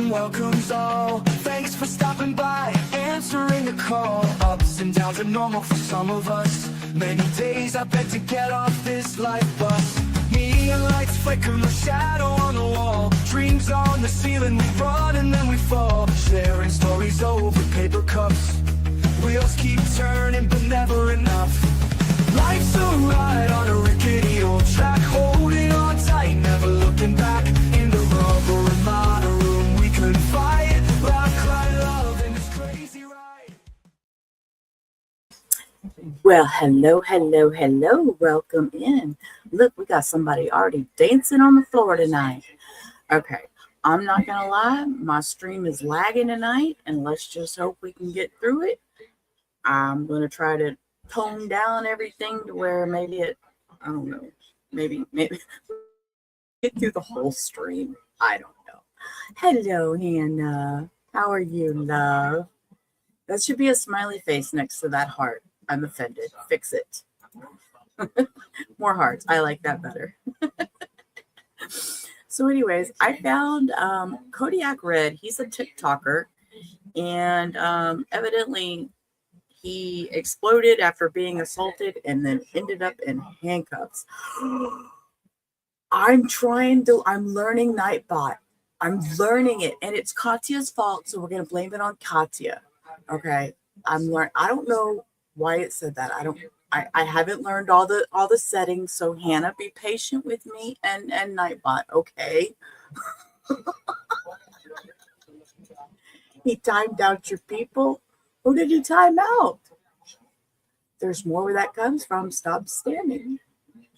and welcomes all. Thanks for stopping by, answering the call. Ups and downs are normal for some of us. Many days I bet to get off this life bus. Neon lights flicker, no shadow on the wall. Dreams on the ceiling, we run and then we fall. Sharing stories over paper cups. Wheels keep turning but never enough. Life's a ride on a rickety old track, holding on tight, never looking back. In the rubber and modern room, we couldn't fight. Laugh, cry, love in this crazy ride. Well, hello. Welcome in. Look, we got somebody already dancing on the floor tonight. Okay, I'm not going to lie. My stream is lagging tonight, and let's just hope we can get through it. I'm going to try to tone down everything to where maybe I don't know, maybe get through the whole stream. I don't know. Hello, Hannah. How are you, love? That should be a smiley face next to that heart. I'm offended. Fix it. More hearts. I like that better. So anyways, I found Kodiyak Red. He's a TikToker, and evidently he exploded after being assaulted and then ended up in handcuffs. I'm learning Nightbot. I'm learning it, and it's Katya's fault, so we're going to blame it on Katya. Okay? I don't know why it said that. I haven't learned all the settings, so Hannah, be patient with me and Nightbot, okay? He timed out your people. Who did he time out? There's more where that comes from. Stop standing.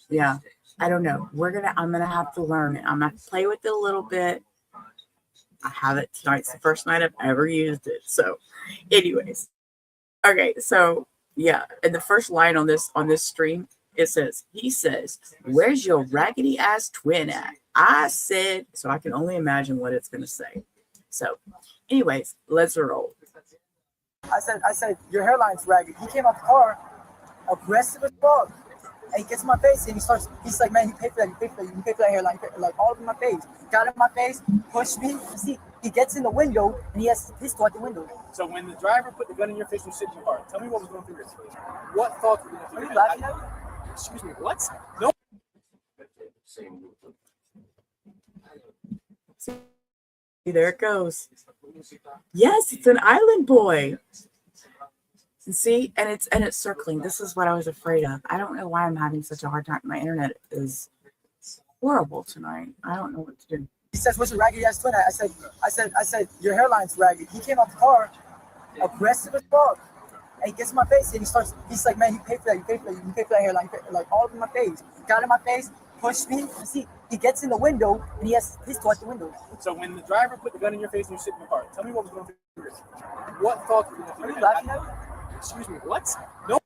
Yeah, I don't know. I'm gonna have to learn it. I'm gonna have to play with it a little bit. I have it tonight's the first night I've ever used it. So, anyways, okay. So yeah, and the first line on this stream, he says, "Where's your raggedy ass twin at?" I said, so I can only imagine what it's gonna say. So, anyways, let's roll. I said, your hairline's ragged. He came out the car, aggressive as fuck. And he gets in my face and he's like, man, you pay for that, you pay for that hairline, like all over my face. Got in my face, pushed me. See, he gets in the window and he has his pistol at the window. So when the driver put the gun in your face and sit in your car, tell me what was going through your face. What thoughts were going through your head? Are you laughing at me? Excuse me, what? No. See, there it goes. Yes, it's an island boy. See, and it's circling. This is what I was afraid of. I don't know why I'm having such a hard time. My internet is horrible tonight. I don't know what to do. He says, what's your raggedy ass twin at? I said, your hairline's ragged. He came out the car, aggressive as fuck. And he gets in my face and he's like, man, you pay for that, you pay for that hairline, like all over my face. Got in my face, pushed me. See, he gets in the window and he has his pistol at the window. So when the driver put the gun in your face and you sit in the car, tell me what was going through your head. What thoughts were going through your head? Are you laughing at me? Excuse me, what? No.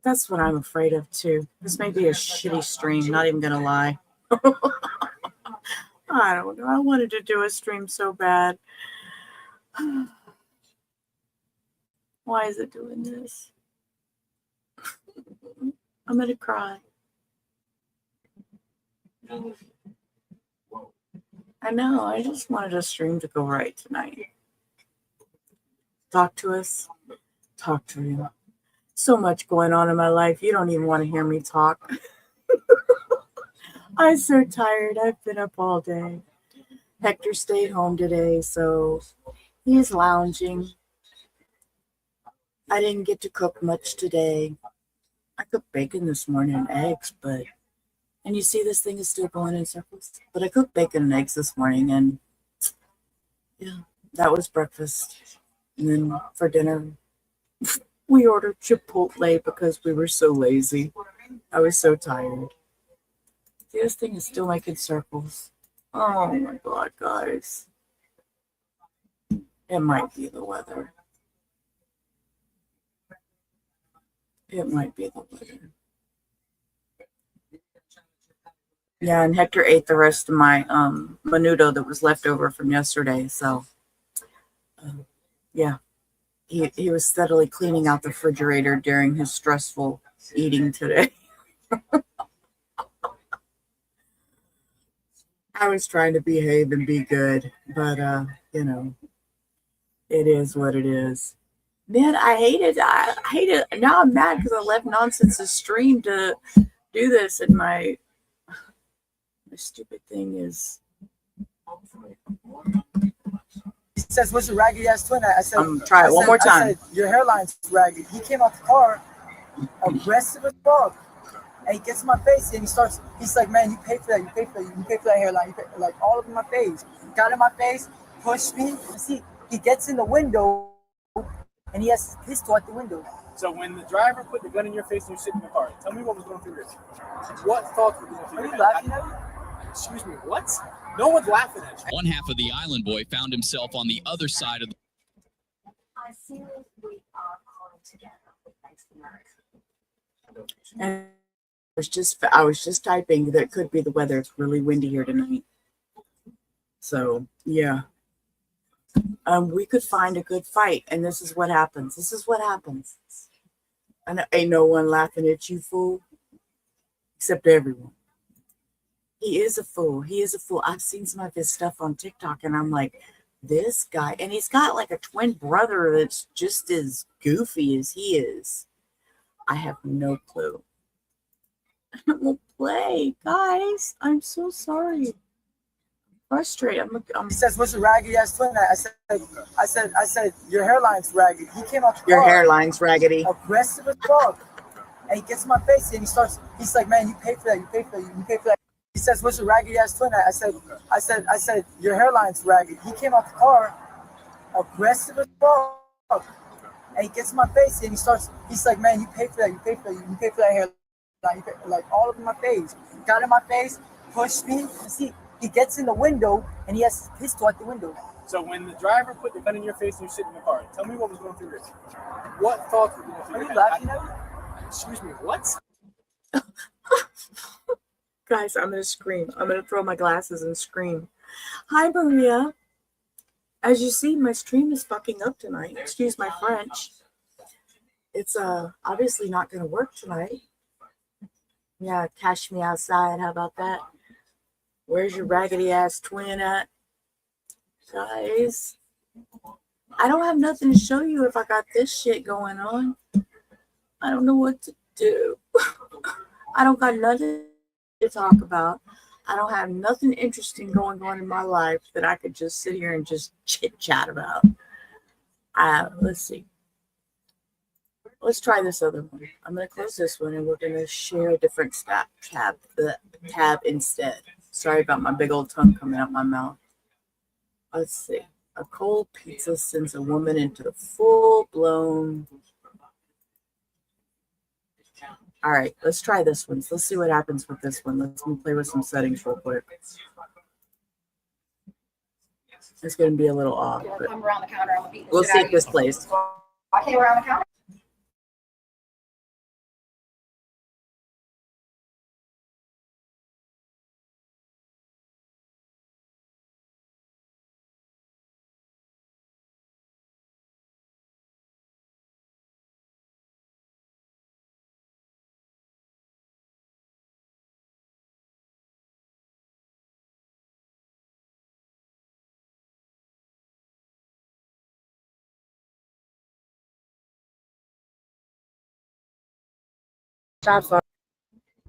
That's what I'm afraid of too. This may be a shitty stream, not even gonna lie. I don't know. I wanted to do a stream so bad. Why is it doing this? I'm gonna cry. I know. I just wanted a stream to go right tonight. Talk to us. Talk to you. So much going on in my life. You don't even want to hear me talk. I'm so tired. I've been up all day. Hector stayed home today, so he's lounging. I didn't get to cook much today. I cooked bacon this morning and eggs, and you see this thing is still going in circles. But I cooked bacon and eggs this morning, and yeah, that was breakfast. And then for dinner, we ordered Chipotle because we were so lazy. I was so tired. See, this thing is still making circles. Oh my God, guys. It might be the weather. It might be the weather. Yeah, and Hector ate the rest of my menudo that was left over from yesterday. So, yeah, he was steadily cleaning out the refrigerator during his stressful eating today. I was trying to behave and be good, but you know, it is what it is. Man, I hate it. I hate it. Now I'm mad because I left Nonsense's stream to do this, and my stupid thing is. He says, "What's your raggedy ass twin?" I said, try it one more time. I said, your hairline's raggedy. He came out the car, aggressive as fuck, and he gets in my face and he's like, "Man, you pay for that. You pay for that. You pay for that hairline. You pay, like all over my face." Got in my face, pushed me. You see, he gets in the window, and he has his pistol at the window. So when the driver put the gun in your face and you sit in the car, tell me what was going through your head. What thoughts were going through your head? Are you laughing at me? Excuse me, what? No one's laughing at you. One half of the island boy found himself on the other side of the. I feel we are calling together with thanks to America. And I was just typing that it could be the weather. It's really windy here tonight. So yeah. We could find a good fight, and this is what happens. This is what happens. And ain't no one laughing at you, fool. Except everyone. He is a fool. He is a fool. I've seen some of his stuff on TikTok, and I'm like, this guy, and he's got like a twin brother that's just as goofy as he is. I have no clue. I don't play, guys. I'm so sorry. Frustrated. He says, "What's your raggedy ass twin?" I said, your hairline's raggedy. He came out the Your car, hairline's raggedy. aggressive as fuck, and he gets in my face and he's like, "Man, you pay for that. You pay for that. You pay for that." He says, "What's your raggedy ass twin?" I said, your hairline's raggedy. He came out the car, aggressive as fuck, and he gets in my face and he's like, "Man, you pay for that. You pay for that. You pay for that hairline. You pay, like all over my face." Got in my face, pushed me. You see, he gets in the window and he has his pistol at the window. So when the driver put the gun in your face and you sit in the car, tell me what was going through your head. What thoughts were going through Are your you head? laughing at me? Excuse me, what? Guys, I'm going to scream. I'm going to throw my glasses and scream. Hi, Maria. As you see, my stream is fucking up tonight. Excuse my French. It's obviously not going to work tonight. Yeah, cash me outside. How about that? Where's your raggedy ass twin at? Guys, I don't have nothing to show you if I got this shit going on. I don't know what to do. I don't got nothing to talk about. I don't have nothing interesting going on in my life that I could just sit here and just chit chat about. Let's see. Let's try this other one. I'm going to close this one and we're going to share a different tab instead. Sorry about my big old tongue coming out my mouth. Let's see. A cold pizza sends a woman into full-blown. All right, let's try this one. Let's see what happens with this one. Let's play with some settings real quick. It's going to be a little off. But Come around the counter on the beat. we'll see if this plays. I came around the counter.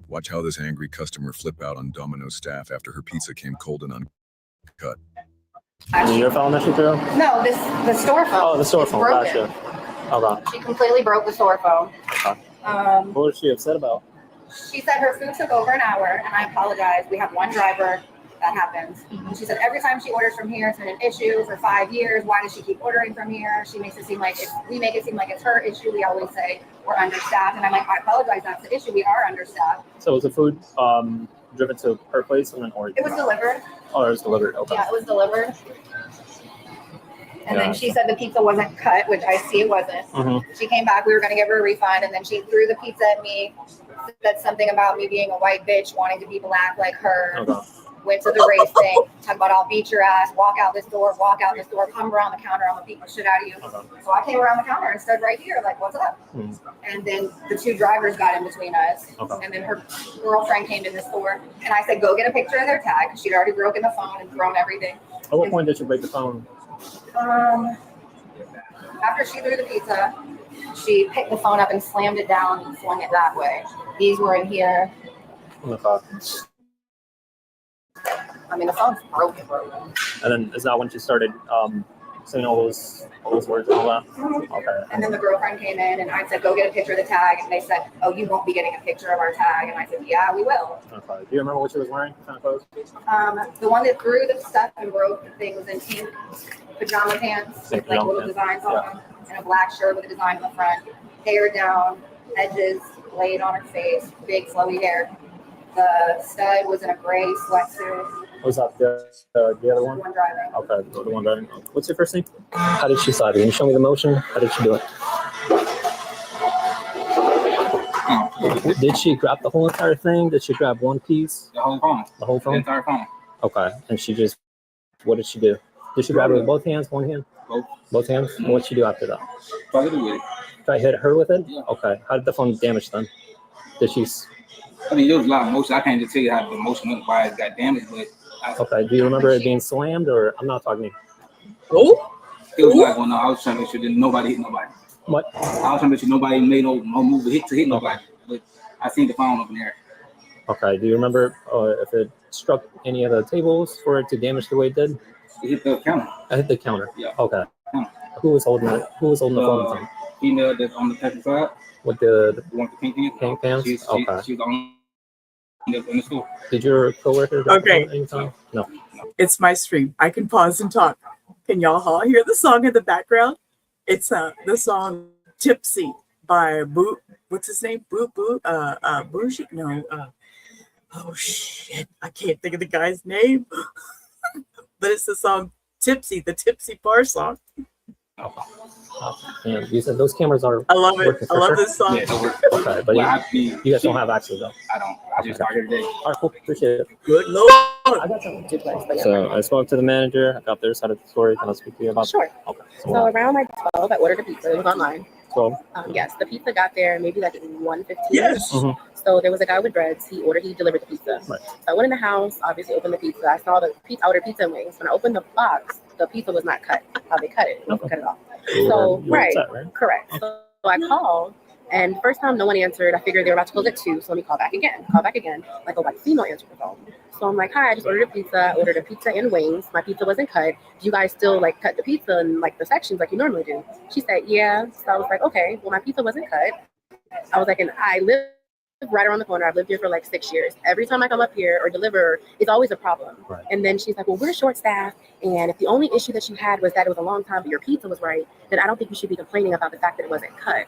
Watch how this angry customer flip out on Domino staff after her pizza came cold and uncut. Your phone that she threw? No, the store phone. Oh, the store It's phone. broken. Gotcha. Okay. She completely broke the store phone. Okay. What was she upset about? She said her food took over an hour, and I apologize. We have one driver. That happens. And she said every time she orders from here, it's been an issue for 5 years. Why does she keep ordering from here? She makes it seem like we make it seem like it's her issue. We always say we're understaffed, and I'm like, I apologize. That's the issue. We are understaffed. So was the food driven to her place and then or It was delivered. Oh, it was delivered. Okay. Yeah, it was delivered. And Yeah. then she said the pizza wasn't cut, which I see it wasn't. Mm-hmm. She came back. We were going to give her a refund, and then she threw the pizza at me. Said something about me being a white bitch, wanting to be black like her. Okay. went to the race thing, talk about I'll beat your ass, walk out this door, come around the counter, I'm gonna beat the shit out of you. So I came around the counter and stood right here, like, what's up? And then the two drivers got in between us. And then her girlfriend came in the store, and I said, go get a picture of their tag. She'd already broken the phone and thrown everything. At what point did you break the phone? After she threw the pizza, she picked the phone up and slammed it down and flung it that way. These were in here. I mean, the phone's broken. And then is that when she started saying all those words and all that? Okay. And then the girlfriend came in, and I said, go get a picture of the tag. And they said, oh, you won't be getting a picture of our tag. And I said, yeah, we will. Okay. Do you remember what she was wearing? What kind of clothes? The one that threw the stuff and broke the thing was in pink pajama pants with like little designs on them, and a black shirt with a design on the front. Hair down, edges laid on her face, big flowy hair. The stud was in a gray sweatsuit. Was that the other one? One driving. Okay, the one driving. What's your first name? How did she slide? Can you show me the motion? How did she do it? Did she grab the whole entire thing? Did she grab one piece? The whole phone. The whole phone? The entire phone. Okay, and she just, what did she do? Did she grab it with both hands, one hand? Both. Both hands? And what'd she do after that? Try to do with it. Try to hit her with it? Yeah. Okay, how did the phone damage then? Did she... I mean, there was a lot of motion. I can't just tell you how the motion went, why it got damaged, but... Okay, do you remember it being slammed, or I'm not talking to you? Oh, It was like, well, no, I was trying to make sure that nobody hit nobody. What? I was trying to make sure nobody made no move to hit nobody, but I seen the phone up in there. Okay, do you remember if it struck any of the tables for it to damage the way it did? It hit the counter. I hit the counter. Yeah. Okay. Counter. Who was holding it? Who was holding the phone? Then? Female that's on the passenger side. With the one with the pink pants? She's Okay. She's on in the store. Did your coworker drop Okay. the phone anytime? No. it's my stream. I can pause and talk. Can y'all all hear the song in the background? It's the song "Tipsy" by Boo. What's his name? Bougie? No. Oh shit! I can't think of the guy's name. But it's the song "Tipsy," the Tipsy Bar song. And you said those cameras are. I love it. working I for love sure? this song. Yeah, so we're, Okay, but well, you guys don't have access though. I don't. I just started today. All right, cool. Appreciate it. Good lord. I got something to So I spoke to the manager. I got their side of the story. Can I speak to you about? Sure. Okay. So around like 12, I ordered a pizza. It was online. 12. Yes, the pizza got there maybe like 1:15. Yes. Mhm. So there was a guy with dreads. He delivered the pizza. Right. So I went in the house, obviously opened the pizza. I saw the pizza. I ordered pizza and wings. When I opened the box, the pizza was not cut. How they cut it. It wasn't cut at all. So You were right, upset, right? correct. So I called, and first time no one answered. I figured they were about to close at 2, so let me call back again. Like, oh, like female answered the phone. So I'm like, hi, I just ordered a pizza. I ordered a pizza and wings. My pizza wasn't cut. Do you guys still like cut the pizza in like the sections like you normally do? She said, yeah. So I was like, okay, well, my pizza wasn't cut. I was like, and I live right around the corner. I've lived here for like 6 years. Every time I come up here or deliver, it's always a problem. Right. And then she's like, well, we're short staffed. And if the only issue that you had was that it was a long time, but your pizza was right, then I don't think you should be complaining about the fact that it wasn't cut,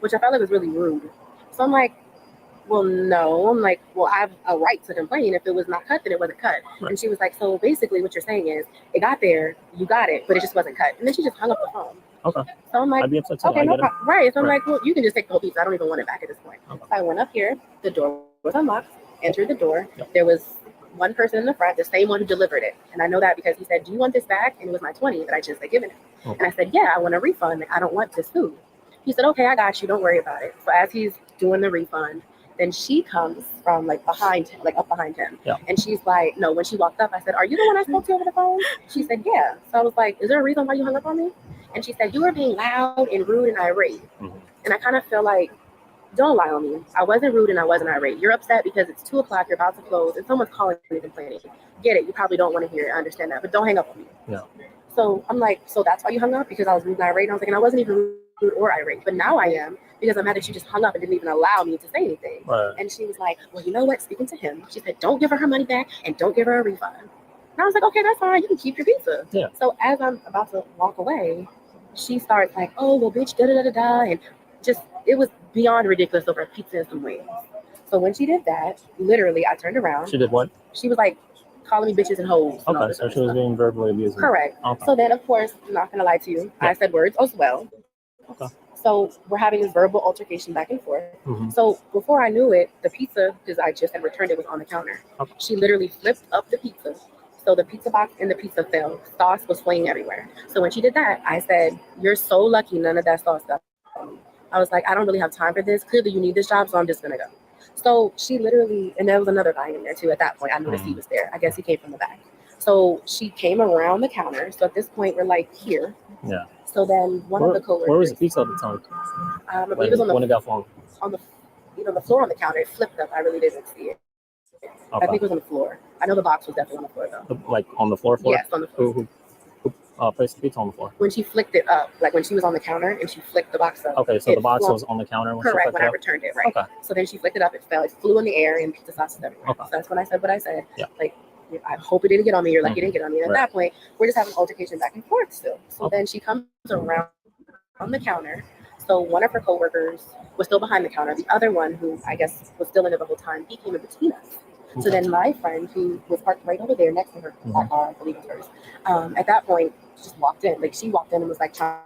which I felt like was really rude. So I'm like, well, no. I'm like, well, I have a right to complain. If it was not cut, then it wasn't cut. Right. And she was like, so basically what you're saying is it got there, you got it, but it just wasn't cut. And then she just hung up the phone. Okay. So I'm like, I'd be upset too. okay, I no get it. problem. Right. So I'm Right. like, well, you can just take the whole pizza. I don't even want it back at this point. Okay. So I went up here. The door was unlocked. Entered the door. Yep. There was one person in the front, the same one who delivered it. And I know that because he said, do you want this back? And it was my 20 that I just had given him. Okay. And I said, yeah, I want a refund. Like, I don't want this food. He said, okay, I got you. Don't worry about it. So as he's doing the refund, then she comes from like behind him, like up behind him. Yeah. And she's like, no, when she walked up, I said, are you the one I spoke to over the phone? She said, yeah. So I was like, is there a reason why you hung up on me? And she said, you were being loud and rude and irate. Mhm. And I kind of feel like, don't lie on me. I wasn't rude and I wasn't irate. You're upset because it's 2 o'clock, you're about to close, and someone's calling you complaining. Get it. You probably don't want to hear it. I understand that, but don't hang up on me. Yeah. So I'm like, so that's why you hung up? Because I was rude and irate? And I was like, and I wasn't even rude or irate, but now I am because I'm mad that you just hung up and didn't even allow me to say anything. Right. And she was like, well, you know what? Speaking to him, she said, don't give her money back and don't give her a refund. And I was like, okay, that's fine. You can keep your pizza. Yeah. So as I'm about to walk away, she starts like, oh, well, bitch, da-da-da-da-da. And just, it was beyond ridiculous over a pizza and some wings. So when she did that, literally, I turned around. She did what? She was like calling me bitches and hoes. And all Okay, this so other she was stuff. being verbally abusive. Correct. Okay. So then, of course, I'm not going to lie to you. Yeah. I said words as well. Okay. So we're having this verbal altercation back and forth. Mm-hmm. So before I knew it, the pizza, because I just had returned it, was on the counter. Okay. She literally flipped up the pizza. So the pizza box and the pizza fell. Sauce was flying everywhere. So when she did that, I said, "You're so lucky none of that sauce got on me." I was like, "I don't really have time for this. Clearly you need this job, so I'm just going to go." So she literally, and there was another guy in there too at that point. I noticed he was there. I guess he came from the back. So she came around the counter. So at this point, we're like here. Yeah. So then one of the coworkers. Where was the pizza at the time? I believe it was when it got flung. on the, the floor on the counter. It flipped up. I really didn't see it. Okay. I think it was on the floor. I know the box was definitely on the floor though. Like on the floor? Yes, on the floor. Who placed the pizza on the floor? When she flicked it up, like when she was on the counter and she flicked the box up. Okay, so the box was on the counter when correct, she when I returned it, right. Okay. So then she flicked it up, it fell, it flew in the air and pizza sauce was everywhere. Okay. So that's when I said what I said. Yeah. Like, I hope it didn't get on me. You're like, it didn't get on me. And at Right. that point, we're just having an altercation back and forth still. So Okay. then she comes around on the counter. So one of her coworkers was still behind the counter. The other one, who I guess was still in it the whole time, he came in between us. So then my friend, who was parked right over there next to her, that car, I believe it was hers, at that point, just walked in. Like, she walked in and was like trying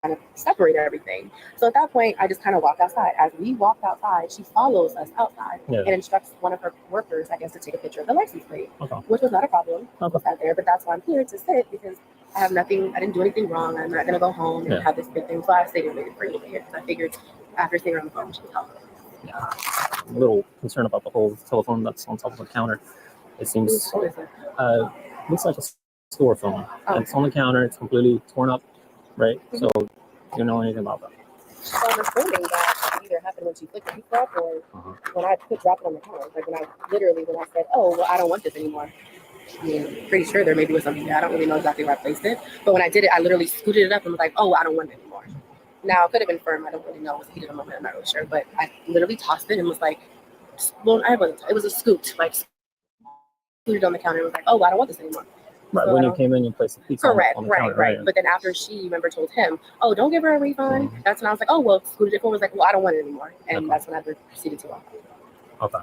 to separate everything. So at that point, I just kind of walked outside. As we walked outside, she follows us outside and instructs one of her workers, I guess, to take a picture of the license plate, which was not a problem. I sat there, but that's why I'm here to sit, because I have nothing, I didn't do anything wrong. I'm not going to go home and have this big thing. So I stayed and waited for you here, because I figured after staying on the phone, she would help. Yeah. I'm a little concerned about the whole telephone that's on top of the counter. It seems looks like a store phone. It's on the counter. It's completely torn up, right? So do you know anything about that? So I'm assuming that either happened when she flicked the pizza up or when I dropped it on the counter. Like when I said, "Oh, well, I don't want this anymore." I mean, pretty sure there maybe was something there. I don't really know exactly where I placed it. But when I did it, I literally scooted it up and was like, "Oh, I don't want it anymore." Now, it could have been firm. I don't really know. It was heated a moment. I'm not really sure. But I literally tossed it and was like, well, it was a scoot. Like, scooted on the counter and was like, "Oh, I don't want this anymore." Right. So when you came in, you placed the pizza on the counter. Right. But then after she, remember, told him, "Oh, don't give her a refund." That's when I was like, "Oh, well," scooted it forward, was like, "Well, I don't want it anymore." And that's when I proceeded to walk. Okay.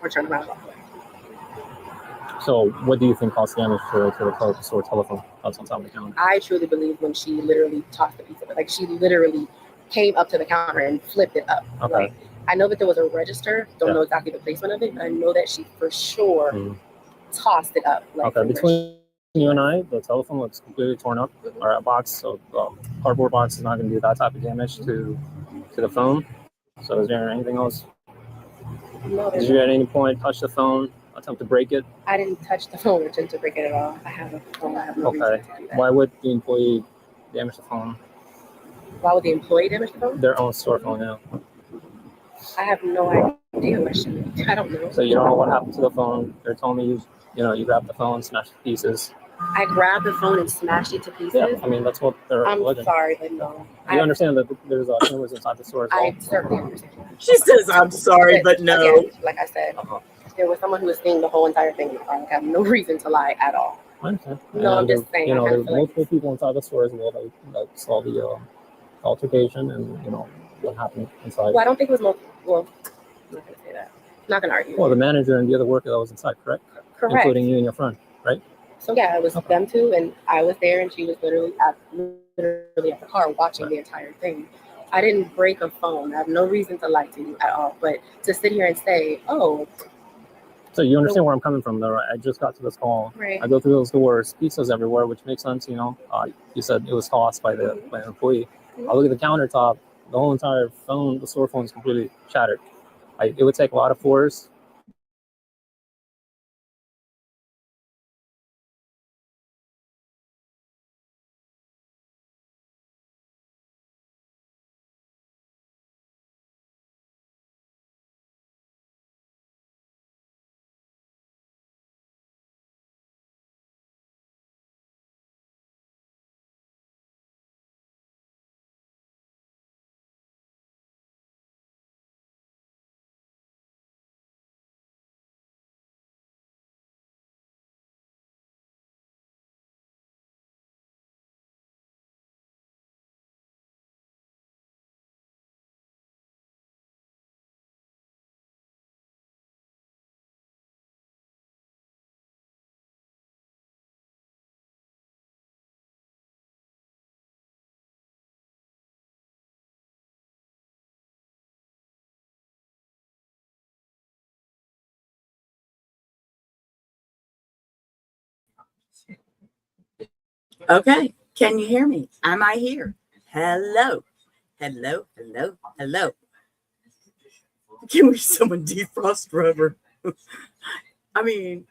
Or turn around and walk away. So what do you think caused damage to the store telephone that's on top of the counter? I truly believe when she literally tossed the pizza, like she literally came up to the counter and flipped it up. Okay. Like, I know that there was a register. Don't know exactly the placement of it, but I know that she for sure tossed it up. Like, okay. Between you and I, the telephone looks completely torn up. Or a box, so the cardboard box is not going to do that type of damage to the phone. So is there anything else? No, did you at any point touch the phone, attempt to break it? I didn't touch the phone or attempt to break it at all. I have a phone. I have no reason to do that. Why would the employee damage the phone? Why would the employee damage the phone? Their own store phone, yeah. I have no idea what she did. I don't know. So you don't know what happened to the phone. They're telling me you grabbed the phone, smashed it to pieces. I grabbed the phone and smashed it to pieces. Yeah, I mean that's what they're. I'm alleging. sorry, but no. You understand that there's cameras inside the store as well? I certainly understand. She says, "I'm sorry, but no." Again, like I said, there was someone who was seeing the whole entire thing. I have no reason to lie at all. I understand. No, I'm just saying. There's multiple people inside the store as well that saw the altercation and what happened inside. Well, I don't think it was multiple. Well, I'm not gonna say that. I'm not gonna argue. Well, the manager and the other worker that was inside, correct? Correct. Including you and your friend, right? So yeah, it was them two, and I was there, and she was literally at the car watching the entire thing. I didn't break a phone. I have no reason to lie to you at all. But to sit here and say, "Oh," so you understand where I'm coming from, though, right? I just got to this call. Right. I go through those doors, pizzas everywhere, which makes sense. You said it was tossed by an employee. I look at the countertop, the whole entire phone, the store phone is completely shattered. It would take a lot of force Okay. Can you hear me? Am I here? Hello. Hello. Hello. Hello. Can we someone defrost rubber? I mean,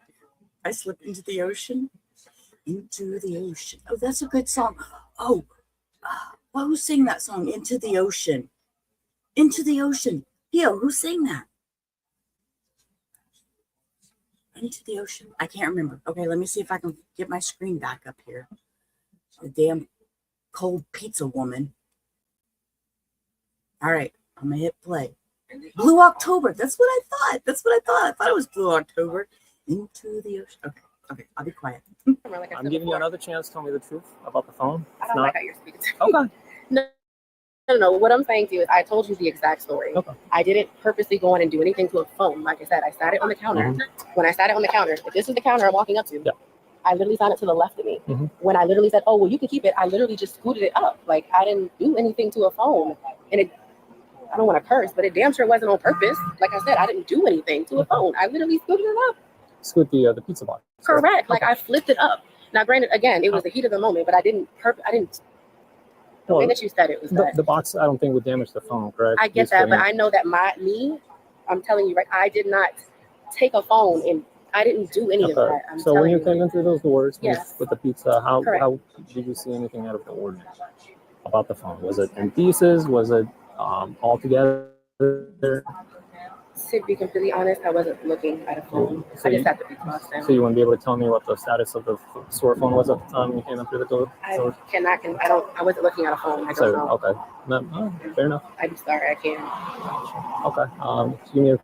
I slipped into the ocean. Into the ocean. Oh, that's a good song. Oh, well, who sang that song? Into the ocean. Into the ocean. Yo, who sang that? Into the ocean. I can't remember. Okay, let me see if I can get my screen back up here. The damn cold pizza woman. All right, I'm gonna hit play. Blue October. That's what I thought. That's what I thought. I thought it was Blue October. Into the ocean. Okay, okay, I'll be quiet. I'm giving you another chance. Tell me the truth about the phone. I don't like how you're speaking to me. Okay. No. What I'm saying to you is I told you the exact story. Okay. I didn't purposely go in and do anything to a phone. Like I said, I sat it on the counter. Mm-hmm. When I sat it on the counter, if this is the counter I'm walking up to, yeah. I literally found it to the left of me. Mm-hmm. When I literally said, oh, well, you can keep it, I literally just scooted it up. Like, I didn't do anything to a phone. And it, I don't want to curse, but it damn sure wasn't on purpose. Like I said, I didn't do anything to a phone. I literally scooted it up. Scoot the pizza box. Correct. So, like, I flipped it up. Now, granted, again, it was the heat of the moment, but I didn't. The way that you said it was the box. I don't think would damage the phone, correct? I get that, but I know that I'm telling you, right? I did not take a phone and I didn't do any of that. So when you came in through those doors with the pizza, how did you see anything out of the ordinary about the phone? Was it in pieces? Was it all together? To be completely honest, I wasn't looking at a phone. I just had the pizza box down. So you wouldn't be able to tell me what the status of the store phone was at the time you came in through the door? I wasn't looking at a phone. I don't know. Okay. No, fair enough. I'm sorry, I can't. Okay. Give me a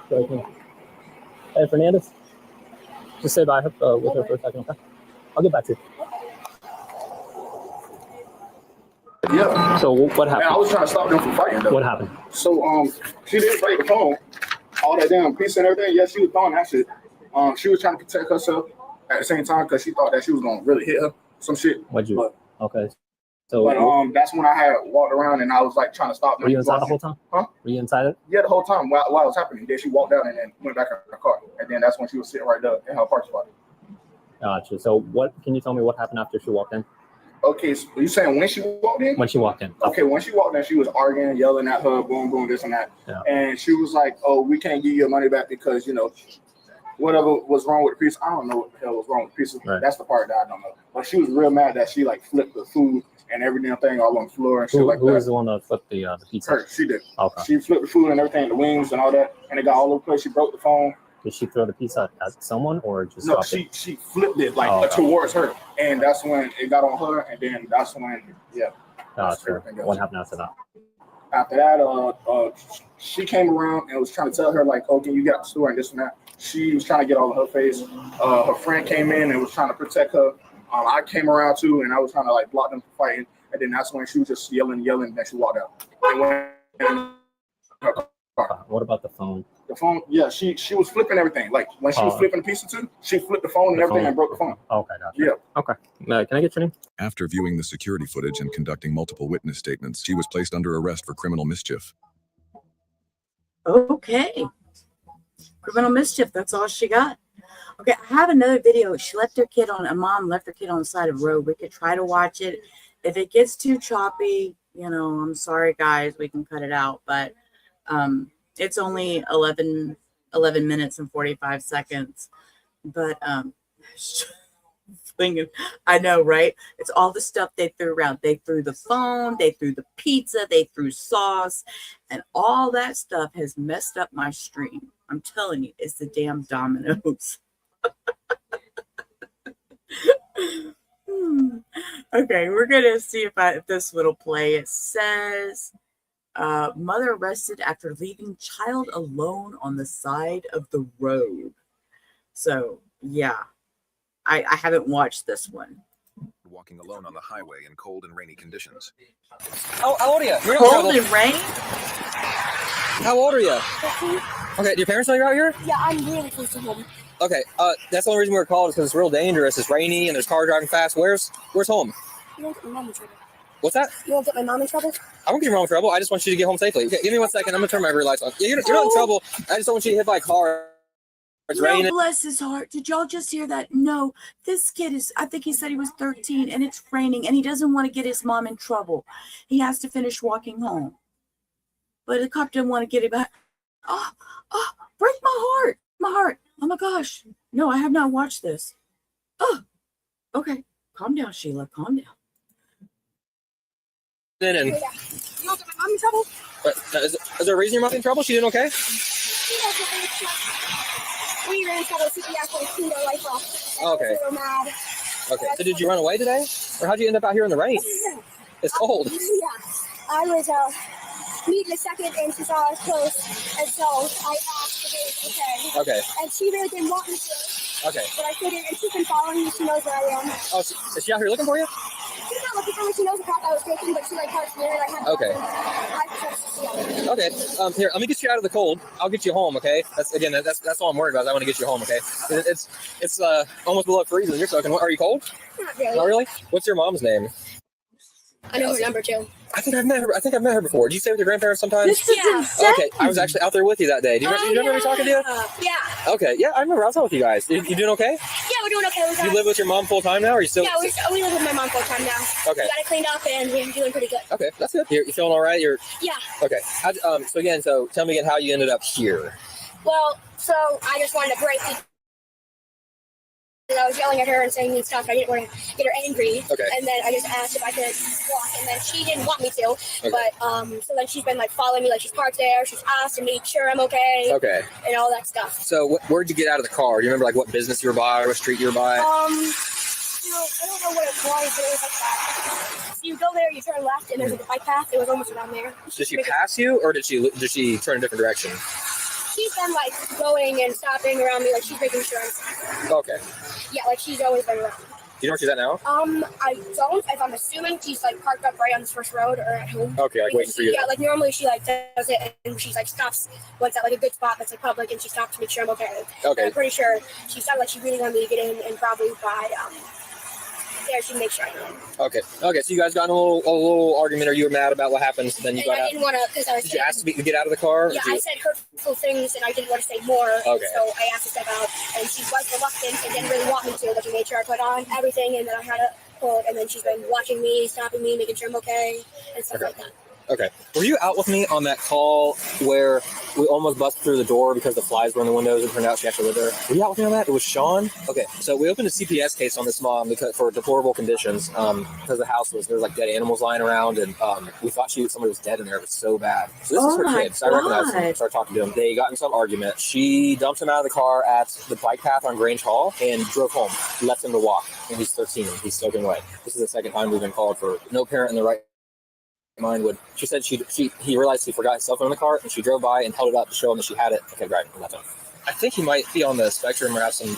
second. Hey, Fernandez. Just say bye with her for a second, okay? I'll get back to you. Yeah. So what happened? Man, I was trying to stop them from fighting though. What happened? So she didn't break the phone. All that damn pizza and everything. Yeah, she was throwing that shit. She was trying to protect herself at the same time because she thought that she was gonna really hit her some shit. Okay. So that's when I had walked around and I was like trying to stop them. Were you inside the whole time? Huh? Were you inside it? Yeah, the whole time while it was happening. Then she walked out and then went back in her car. And then that's when she was sitting right there in her parking spot. Gotcha. So can you tell me what happened after she walked in? Okay, so you saying when she walked in? When she walked in. Okay, when she walked in, she was arguing, yelling at her, boom, boom, this and that. Yeah. And she was like, oh, we can't give you your money back because, whatever was wrong with the pizza. I don't know what the hell was wrong with the pizza. Right. That's the part that I don't know. But she was real mad that she, like, flipped the food and every damn thing all on the floor and shit like that. Who was the one that flipped the pizza? Her, she did. Okay. She flipped the food and everything, the wings and all that, and it got all over the place. She broke the phone. Did she throw the pizza at someone or just No, dropped it? she flipped it like towards her, and that's when it got on her, and then that's when Gotcha. What happened after that? After that, she came around and was trying to tell her like, "Oh, can you get out the store and this and that?" She was trying to get all in her face. Her friend came in and was trying to protect her. I came around too, and I was trying to like block them from fighting, and then that's when she was just yelling, and then she walked out. And when what about the phone? The phone, yeah, she was flipping everything. Like when she was flipping the pizza too, she flipped the phone and everything and broke the phone. Okay, gotcha. Yeah. Okay. Can I get your name? After viewing the security footage and conducting multiple witness statements, she was placed under arrest for criminal mischief. Okay. Criminal mischief, that's all she got. Okay, I have another video. She left her kid a mom left her kid on the side of the road. We could try to watch it. If it gets too choppy, I'm sorry, guys, we can cut it out. But it's only 11 minutes and 45 seconds. But I know, right? It's all the stuff they threw around. They threw the phone, they threw the pizza, they threw sauce, and all that stuff has messed up my stream. I'm telling you, it's the damn Domino's. Okay, we're gonna see if this will play. It says mother arrested after leaving child alone on the side of the road. So yeah, I haven't watched this one. Walking alone on the highway in cold and rainy conditions. How old are you? You're Cold and rain? How old are you? 15. Okay, do your parents know you're out here? Yeah, I'm really close to home. Okay, that's the only reason we were called is because it's real dangerous. It's rainy and there's cars driving fast. Where's home? You won't get my mom in trouble. What's that? You won't get my mom in trouble? I won't get your mom in trouble. I just want you to get home safely. Okay, give me 1 second. I'm gonna turn my rear lights on. Yeah, you're not in trouble. I just don't want you to get hit by a car. It's No, raining. bless his heart. Did y'all just hear that? No, this kid is, I think he said he was 13 and it's raining and he doesn't want to get his mom in trouble. He has to finish walking home. But the cop didn't want to get him back. Oh, break my heart. My heart. Oh my gosh. No, I have not watched this. Oh, okay. Calm down, Sheila. Calm down. And You don't get my mom in trouble? but is there a reason your mom's in trouble? She doing okay? We ran trouble. CPS and cleaned our life off. Oh, okay. We were mad. Okay. So did you run away today, or how'd you end up out here in the rain? It's cold. Yeah. I was meeting a second and she saw us close. And so I asked if it was okay. Okay. And she really didn't want me to. Okay. But I figured, and she's been following me. She knows where I am. Oh, is she out here looking for you? She's not looking for me. She knows the path I was taking, but she like parked near it. I had Okay. Okay. Here, let me get you out of the cold. I'll get you home. Okay. That's all I'm worried about. I want to get you home. Okay. It's almost below freezing. You're soaking. Are you cold? Not really. Not really. What's your mom's name? I know her number too. I think I've met her before. Do you stay with your grandparents sometimes? This is insane. Okay, I was actually out there with you that day. Do you remember me talking to you? Yeah. Okay, yeah, I remember. I was out with you guys. You doing okay? Yeah, we're doing okay. You live with your mom full time now, or are you still? Yeah, we live with my mom full time now. Okay. We got it cleaned up and we're doing pretty good. Okay, that's good. You feeling all right? Yeah. Okay. So tell me again how you ended up here. Well, so I just wanted to break it. I was yelling at her and saying mean stuff. I didn't want to get her angry. Okay. And then I just asked if I could walk, and then she didn't want me to. Okay. But so then she's been like following me, like she's parked there. She's asked to make sure I'm okay. Okay. And all that stuff. So where'd you get out of the car? Do you remember like what business you were by, or what street you were by? I don't know what it was, but it was like that. So you go there, you turn left, and there's like a bike path. It was almost around there. Did she pass you, or did she turn a different direction? She's been like going and stopping around me, like she's making sure I'm fine. Okay. Yeah, like she's always been around. You know where she's at now? I don't. If I'm assuming she's like parked up right on this first road or at home. Okay, like waiting for you. Yeah, like normally she like does it and she's like stops once at like a good spot that's like public and she stops to make sure I'm okay. Okay. And I'm pretty sure she sounded like she really wanted me to get in and probably by there she'd make sure I am. Okay. So you guys got in a little argument, or you were mad about what happened? Then you And got I out. didn't want to because I was. Did you ask to get out of the car? Yeah, I said hurtful things and I didn't want to say more. Okay. So I asked to step out, and she was reluctant and didn't really want me to, but she made sure I put on everything and then I had a hold, and then she's been watching me, stopping me, making sure I'm okay, and stuff like that. Okay. Were you out with me on that call where we almost busted through the door because the flies were in the windows and turned out she actually lived there? Were you out with me on that? It was Sean? Okay. So we opened a CPS case on this mom for deplorable conditions because the house there was like dead animals lying around, and we thought somebody was dead in there. It was so bad. So this is her kid. So I recognized him. Started talking to him. They got in some argument. She dumped him out of the car at the bike path on Grange Hall and drove home. Left him to walk. And he's 13. He's soaking wet. This is the second time we've been called for no parent in the right mind would. She said he realized he forgot his cell phone in the car, and she drove by and held it up to show him that she had it. Okay, right, nothing. I think he might be on the spectrum or have some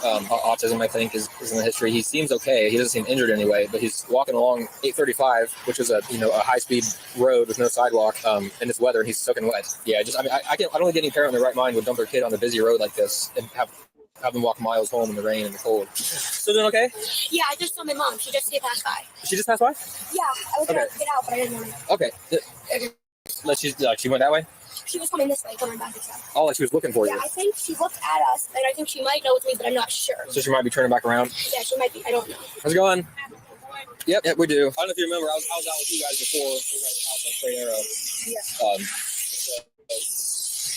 autism. I think is in the history. He seems okay. He doesn't seem injured anyway. But he's walking along 835, which is a high speed road with no sidewalk, in this weather, and he's soaking wet. Yeah, I don't think any parent in their right mind would dump their kid on a busy road like this and have them walk miles home in the rain and the cold. Still doing okay? Yeah, I just saw my mom. She just passed by. She just passed by? Yeah, I was trying to get out, but I didn't want to. Okay. She went that way? She was coming this way, coming back this way. Oh, like she was looking for you. Yeah, I think she looked at us, and I think she might know it's me, but I'm not sure. So she might be turning back around? Yeah, she might be. I don't know. How's it going? Yep, we do. I don't know if you remember, I was out with you guys before. We were at the house on Straight Arrow. Yeah.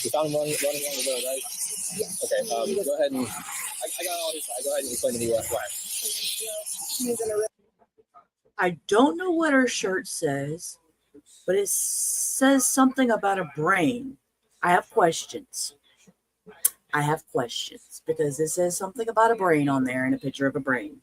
You found him running along the road, right? Yeah. Okay, go ahead and I got all his side. Go ahead and explain to me what. I don't know what her shirt says, but it says something about a brain. I have questions because it says something about a brain on there and a picture of a brain.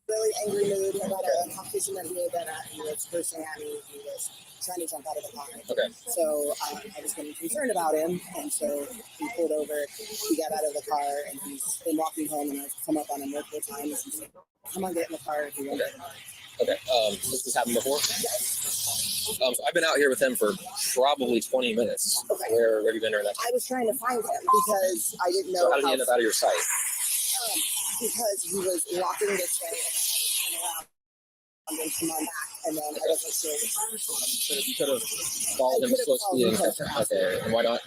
Really angry mood about a competition that he had he was cursing at me. He was trying to jump out of the car. Okay. So I was getting concerned about him, and so he pulled over. He got out of the car, and he's been walking home, and I've come up on him multiple times and said, "Come on, get in the car." He won't get in the car. Okay. This happened before? So I've been out here with him for probably 20 minutes. Okay. Where have you been during that time? I was trying to find him because I didn't know. So how did he end up out of your sight? Because he was walking this way, and I had to turn around and then come on back, and then I wasn't sure. So you could have followed him closely. Okay. And why not?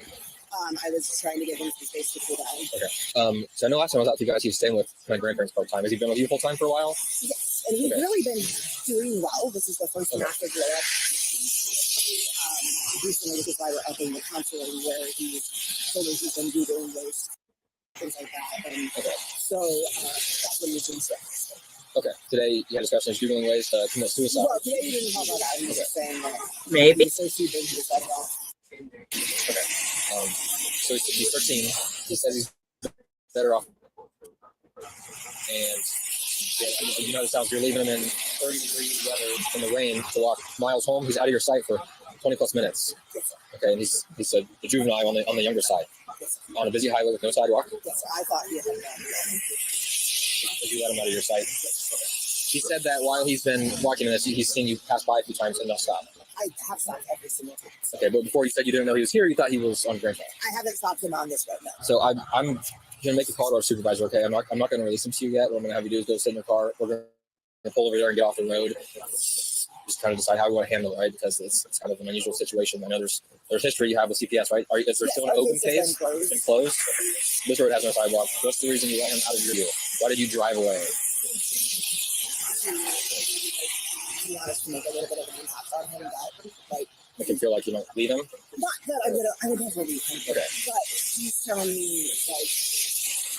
I was trying to give him some space to cool down. Okay. So I know last time I was out with you guys, he was staying with my grandparents part time. Has he been with you full time for a while? Yes, and he's really been doing well. This is the first massive blow up. Recently, this is why we're upping the counseling, where he's been doing those things like that, and so that's what he's been stressed. Okay. Today you had discussions Googling ways to commit suicide. Well, today we didn't talk about that. He was just saying that Maybe. he's so stupid, he was like, well, Okay. So he's 13. He says he's better off. And you know this house, you're leaving him in 30-degree weather in the rain to walk miles home. He's out of your sight for 20 plus minutes. Okay, and he said the juvenile on the younger side. On a busy highway with no sidewalk. yes, I thought he had done that. You let him out of your sight. He said that while he's been walking in this, he's seen you pass by a few times and not stop. I have stopped every single time. Okay, but before you said you didn't know he was here, you thought he was on Grandpa. I haven't stopped him on this road, no. So I'm gonna make a call to our supervisor. Okay, I'm not gonna release him to you yet. What I'm gonna have you do is go sit in your car. We're gonna pull over there and get off the road. Just trying to decide how we want to handle it, right? Because it's kind of an unusual situation. I know there's history you have with CPS, right? Is there still an open case? It's been closed. This road has no sidewalk. What's the reason you let him out of your view? Why did you drive away? To be honest, to make a little bit of an impact on him that, like, Make him feel like you don't leave him. not that I would never leave him, Okay. but he's telling me, like,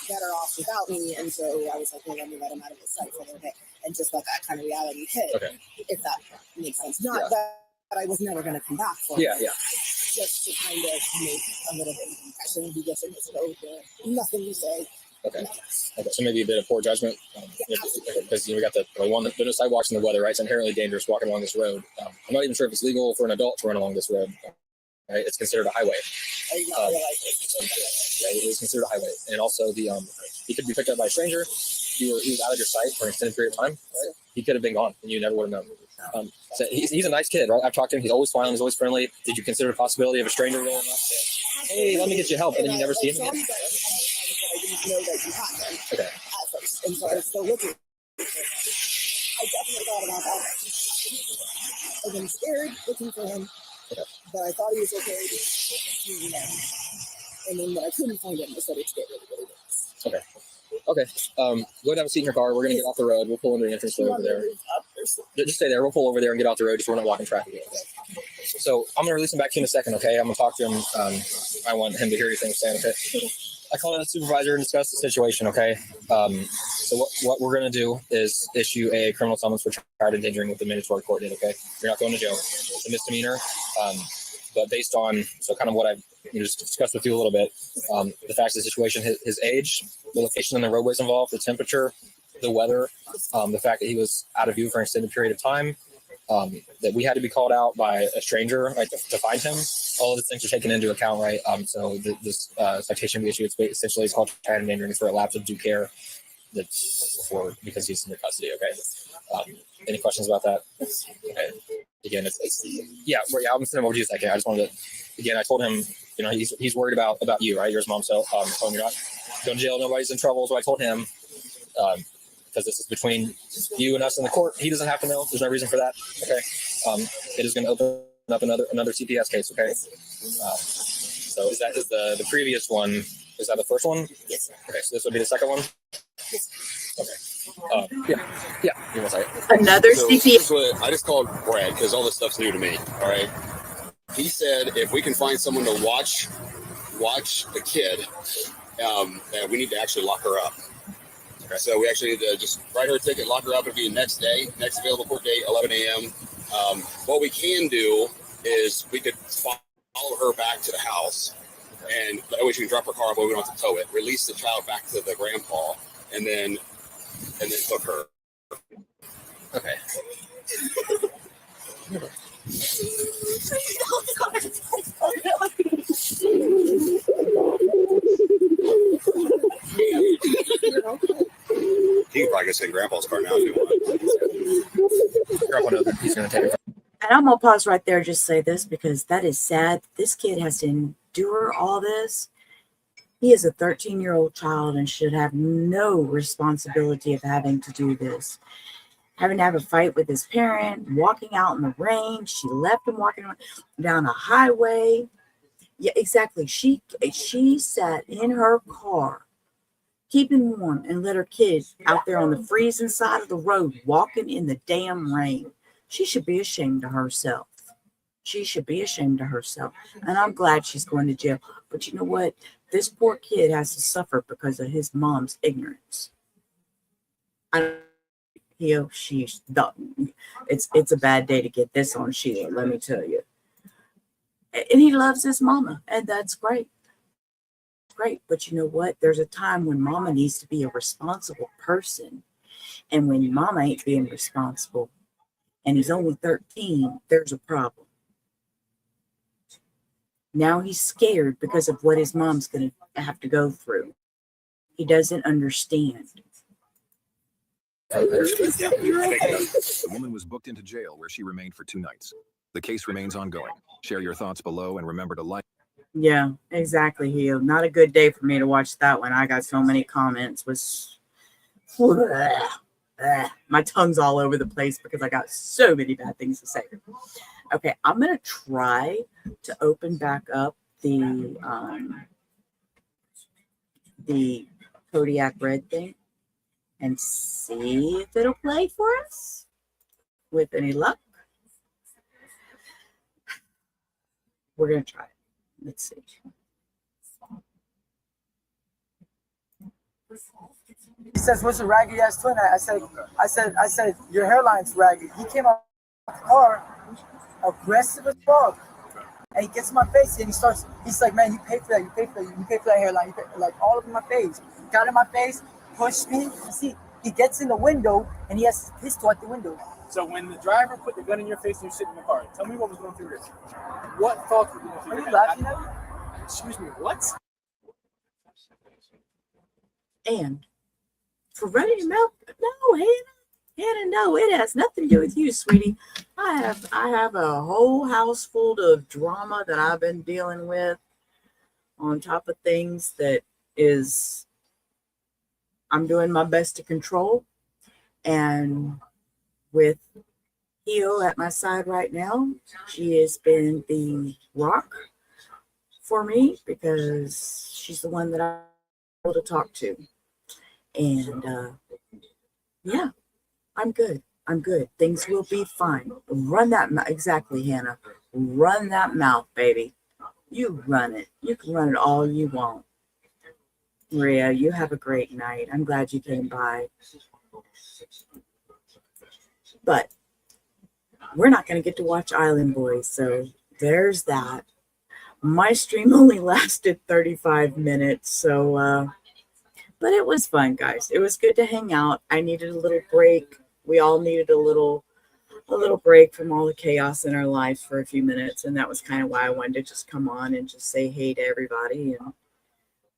better off without me, and so I was like, well, let me let him out of his sight for a little bit, and just let that kind of reality hit, Okay. if that makes sense. Not that I was never going to come back for Yeah, him, yeah. just to kind of make a little bit of an impression. He gets in his road, nothing you say. Okay. Okay. So maybe a bit of poor judgment, because we got the no sidewalks in the weather, right? It's inherently dangerous walking along this road. I'm not even sure if it's legal for an adult to run along this road. Right? It's considered a highway. I did not realize it. Right? It is considered a highway, and also he could be picked up by a stranger. He was out of your sight for an extended period of time. Right? He could have been gone, and you never would have known. So he's a nice kid, right? I've talked to him. He's always smiling. He's always friendly. Did you consider the possibility of a stranger rolling up saying, "Hey, let me get you help," and then you never see him again? I didn't know that you had him Okay. at first, and so I was still looking. I definitely thought about that. I've been scared looking for him, but I thought he was okay. You know. And then when I couldn't find him, I started to get really, really nervous. Okay. Okay. Go ahead and have a seat in your car. We're going to get off the road. We'll pull into the entrance road over there. Just stay there. We'll pull over there and get off the road just so we're not blocking traffic. So I'm going to release him back to you in a second, okay? I'm going to talk to him. I want him to hear your thing saying, okay? I called in the supervisor and discussed the situation, okay? So what we're going to do is issue a criminal summons for child endangering with the mandatory court date, okay? You're not going to jail. It's a misdemeanor. But based on, so kind of what I've just discussed with you a little bit, the facts of the situation, his age, the location and the roadways involved, the temperature, the weather, the fact that he was out of view for an extended period of time, that we had to be called out by a stranger, right, to find him. All of these things are taken into account, right? So this citation we issued, essentially is called child endangering for a lapse of due care. That's for because he's in your custody, okay? Any questions about that? Okay. Again, it's yeah, I'm sending him over to you in a second. I just wanted to, again, I told him, you know, he's worried about you, right? You're his mom, so told him you're not going to jail, nobody's in trouble. So I told him, because this is between you and us in the court, he doesn't have to know. There's no reason for that. Okay. It is going to open up another CPS case. Okay. So is the previous one? Is that the first one? Yes. Okay. So this would be the second one. Okay. Yeah. You want to say Another so CPS. here's what I just called Brad because all this stuff's new to me. All right. He said if we can find someone to watch the kid, we need to actually lock her up. Okay. So we actually need to just write her a ticket, lock her up. It'll be the next day, next available court date, 11 a.m. What we can do is we could follow her back to the house, and that way she can drop her car, but we don't have to tow it. Release the child back to the grandpa, and then hook her. Okay. He can probably go sit in grandpa's car now if you want. Grandpa knows that he's going to take it. And I'm going to pause right there and just say this because that is sad. This kid has to endure all this. He is a 13-year-old child and should have no responsibility of having to do this. Having to have a fight with his parent, walking out in the rain. She left him walking down a highway. Yeah, exactly. She sat in her car, keeping warm, and let her kid out there on the freezing side of the road, walking in the damn rain. She should be ashamed of herself. She should be ashamed of herself. And I'm glad she's going to jail. But you know what? This poor kid has to suffer because of his mom's ignorance. It's a bad day to get this on Sheila, let me tell you. And he loves his mama, and that's great. Great. But you know what? There's a time when mama needs to be a responsible person. And when mama ain't being responsible and he's only 13, there's a problem. Now he's scared because of what his mom's going to have to go through. He doesn't understand. The woman was booked into jail where she remained for 2 nights. The case remains ongoing. Share your thoughts below and remember to like. Yeah, exactly, Hugh. Not a good day for me to watch that one. I got so many comments. My tongue's all over the place because I got so many bad things to say. Okay, I'm going to try to open back up the Kodiyak red thing and see if it'll play for us with any luck. We're going to try it. Let's see. He says, "What's a raggedy ass twin?" I said, "Your hairline's raggedy." He came out of the car, aggressive as fuck, and he gets in my face and he's like, "Man, you pay for that. You pay for that hairline. Like all over my face." He got in my face, pushed me. You see, he gets in the window and he has his pistol at the window. So when the driver put the gun in your face and you sit in the car, tell me what was going through your head. What thoughts were going through your head? Are you laughing at me? Excuse me, what? And for running your mouth, no, Hannah, no, it has nothing to do with you, sweetie. I have a whole house full of drama that I've been dealing with on top of things that I'm doing my best to control. And with Hio at my side right now, she has been the rock for me because she's the one that I'm able to talk to. And yeah, I'm good. I'm good. Things will be fine. Run that mouth. Exactly, Hannah. Run that mouth, baby. You run it. You can run it all you want. Maria, you have a great night. I'm glad you came by. But we're not going to get to watch Island Boys, so there's that. My stream only lasted 35 minutes, so but it was fun, guys. It was good to hang out. I needed a little break. We all needed a little break from all the chaos in our lives for a few minutes, and that was kind of why I wanted to just come on and just say hey to everybody. And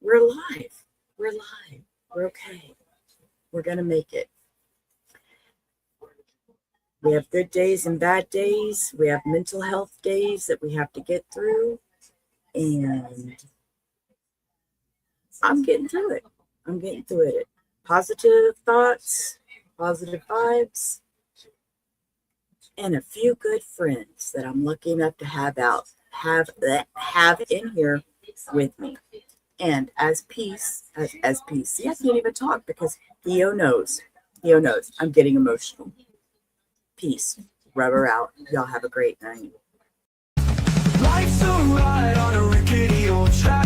we're alive. We're alive. We're okay. We're gonna make it. We have good days and bad days. We have mental health days that we have to get through, and I'm getting through it. I'm getting through it. Positive thoughts, positive vibes, and a few good friends that I'm lucky enough to have in here with me. And as peace. See, I can't even talk because Hio knows. I'm getting emotional. Peace. Rubber out. Y'all have a great night. Life's a ride on a rickety old track.